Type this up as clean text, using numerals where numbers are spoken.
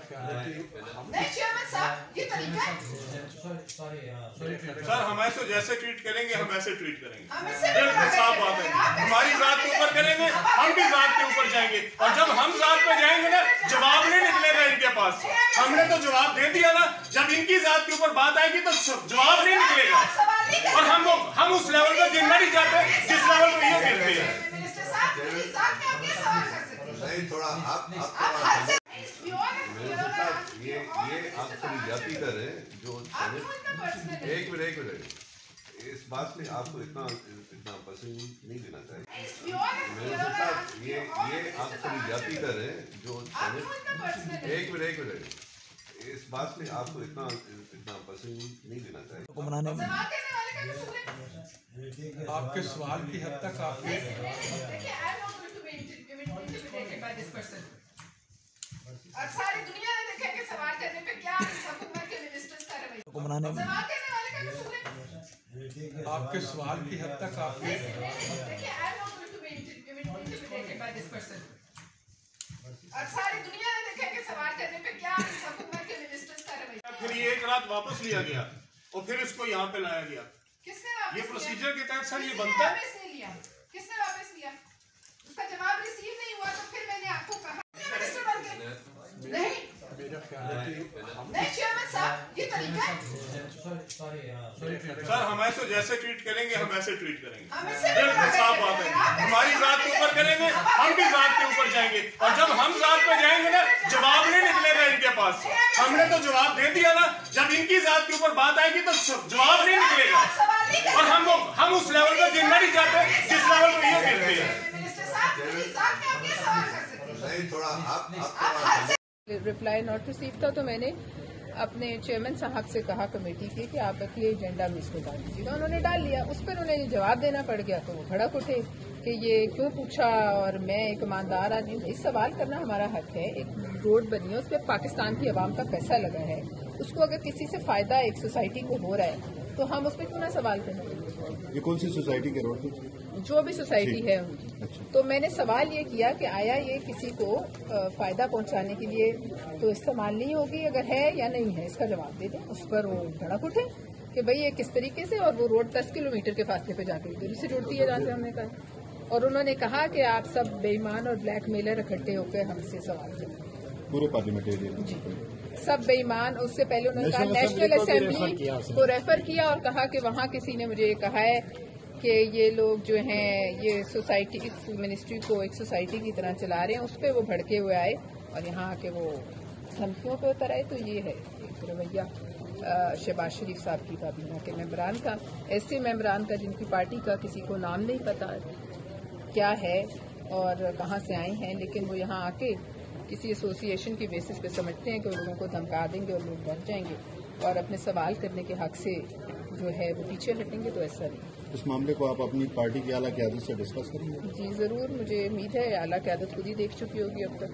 नहीं चेयरमैन साहब, ये तरीका है। सर हम ऐसे जैसे ट्रीट करेंगे हम ऐसे ट्रीट करेंगे, बिल्कुल साफ बात है। हमारी जात के ऊपर करेंगे हम भी जात के ऊपर जाएंगे, और जब हम जात पे जाएंगे ना जवाब नहीं निकलेगा इनके पास। हमने तो जवाब दे दिया ना, जब इनकी जात के ऊपर बात आएगी तो जवाब नहीं निकलेगा, और हम उस लेवल पे गिरना नहीं चाहते जिस लेवल पे ये गिरते हैं। नहीं थोड़ा आप ये आप थोड़ी जाति कर रहे हैं जो एक मिनट इस बात में आपको इतना पसंद नहीं देना चाहिए। ये आप थोड़ी जाति कर रहे हैं जो एक मिनट इस बात में आपको इतना पसंद नहीं देना चाहिए। आपके सवाल की हद तक आपके और सारी दुनिया ने देखा कि सवाल करने पे क्या इस हुकूमत के मिनिस्टर्स का रवैया। सवाल करने वाले का कसूर है। आपके सवाल की हद तक आपके और सारी दुनिया ने देखा कि सवाल करने पे क्या इस हुकूमत के मिनिस्टर्स का रवैया। फिर ये एक रात वापस लिया गया और फिर इसको यहाँ पे लाया गया। किसने वापस ये लिया? प्रोसीजर के तहत सर ये किसने बनता है। वापस नहीं लिया? किसने वापस लिया? उसका जवाब रिसीव नहीं हुआ तो फिर मैंने आपको कहा मिनिस्टर बन गए। नहीं चेयरमैन साहब, ये तरीका है। सर हम ऐसे जैसे ट्रीट करेंगे हम ऐसे ट्रीट करेंगे, बिल्कुल साफ बात है। हमारी जात के ऊपर करेंगे हम भी जात के ऊपर जाएंगे, और जब हम जात पे जाएंगे ना जवाब नहीं निकलेगा इनके पास। हमने तो जवाब दे दिया ना, जब इनकी जात के ऊपर बात आएगी तो जवाब नहीं निकलेगा, और हम उस लेवल पे गिरना नहीं चाहते जिस लेवल पे ये गिरते हैं। नहीं थोड़ा आप रिप्लाई नॉट रिसीव था तो मैंने अपने चेयरमैन साहब से कहा कमेटी के कि आप अगले एजेंडा में इसको डाल दीजिएगा। उन्होंने डाल लिया, उस पर उन्हें जवाब देना पड़ गया तो वो भड़क उठे कि ये क्यों पूछा, और मैं एक ईमानदार आदमी। इस सवाल करना हमारा हक है। एक रोड बनी है, उस पर पाकिस्तान की आवाम का पैसा लगा है, उसको अगर किसी से फायदा एक सोसाइटी को हो रहा है तो हम उस पर क्यों ना सवाल करें। ये कौन सी सोसाइटी के रोड? जो भी सोसाइटी है उनकी। अच्छा। तो मैंने सवाल ये किया कि आया ये किसी को फायदा पहुंचाने के लिए तो इस्तेमाल नहीं होगी, अगर है या नहीं है इसका जवाब दे दें। उस पर वो भड़क उठे कि भाई ये किस तरीके से, और वो रोड 10 किलोमीटर के फासले पे जाकर दूरी से जुड़ती है जहाँ से हमने कहा। और उन्होंने कहा कि आप सब बेईमान और ब्लैकमेलर इकट्ठे होकर हमसे सवाल करें। पूरे पार्लियामेंट एरिया में जी सब बेईमान। उससे पहले उन्होंने कहा नेशनल असेंबली को रेफर किया और कहा कि वहाँ किसी ने मुझे कहा है कि ये लोग जो हैं ये सोसाइटी, इस मिनिस्ट्री को एक सोसाइटी की तरह चला रहे हैं। उस पर वो भड़के हुए आए और यहाँ आके वो धमकियों पे उतर आए। तो ये है एक रवैया शहबाज शरीफ साहब की काबीना के मेंबरान का, ऐसे मेंबरान का जिनकी पार्टी का किसी को नाम नहीं पता क्या है और कहाँ से आए हैं, लेकिन वो यहाँ आके किसी एसोसिएशन की बेसिस पे समझते हैं कि वो लोगों को धमका देंगे और लोग डर जाएंगे और अपने सवाल करने के हक से जो है वो पीछे हटेंगे। तो ऐसा नहीं। इस मामले को आप अपनी पार्टी की आला क़यादत से डिस्कस करेंगे? जी जरूर, मुझे उम्मीद है आला क़यादत खुद ही देख चुकी होगी अब तक।